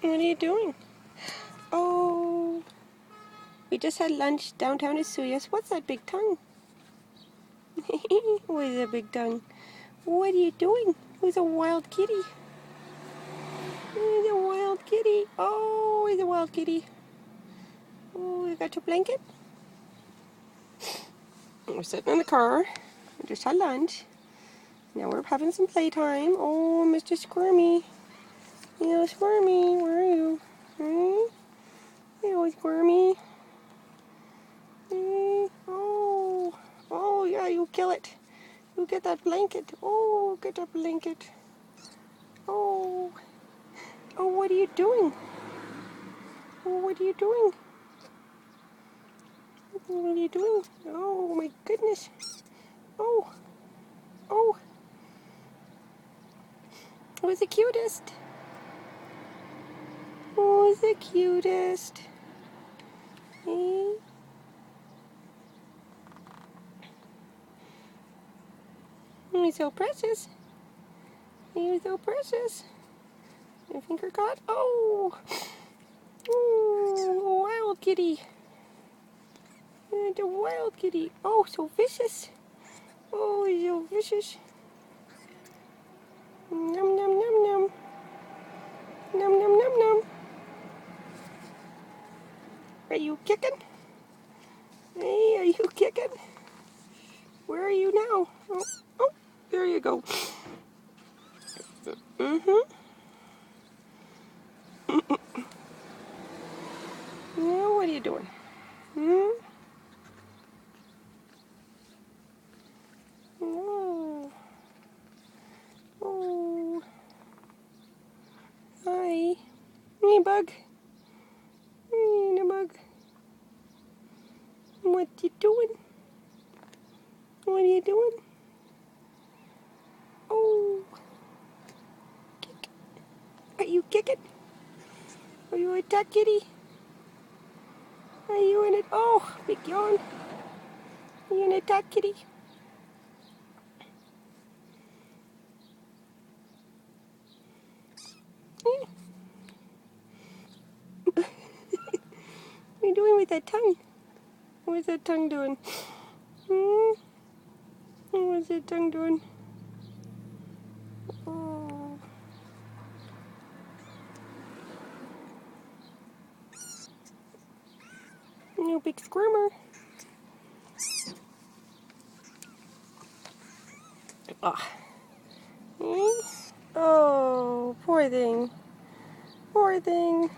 What are you doing? Oh, we just had lunch downtown at Suyas. What's that big tongue? What is that big tongue? What are you doing? Who's a wild kitty? Who's a wild kitty? Oh, he's a wild kitty. Oh, you got your blanket? We're sitting in the car. We just had lunch. Now we're having some playtime. Oh, Mr. Squirmy. Yeah, Squirmy, where are you? Hey, Squirmy. Oh, oh yeah, you kill it. You get that blanket. Oh, get that blanket. Oh, oh, what are you doing? Oh, what are you doing? What are you doing? Oh my goodness. Oh, oh, who's the cutest? Who's the cutest? Hey. He's so precious. He's so precious. Your finger caught? Oh! Oh, wild kitty. The wild kitty. Oh, so vicious. Oh, he's so vicious. Num num num num. Num num num num. Are you kicking? Hey, are you kicking? Where are you now? Oh, oh, there you go. Mm-hmm. Now what are you doing? Hmm? Oh. Oh. Hi. Hey, Bug. Hey, the Bug. What you doing? What are you doing? Oh. Kick. Are you kicking? Are you a duck kitty? Are you in it? Oh, big yawn. Are you in a duck kitty? What are you doing with that tongue? What's that tongue doing? Hmm? What's that tongue doing? Oh. You big squirmer. Ah. Oh, poor thing. Poor thing.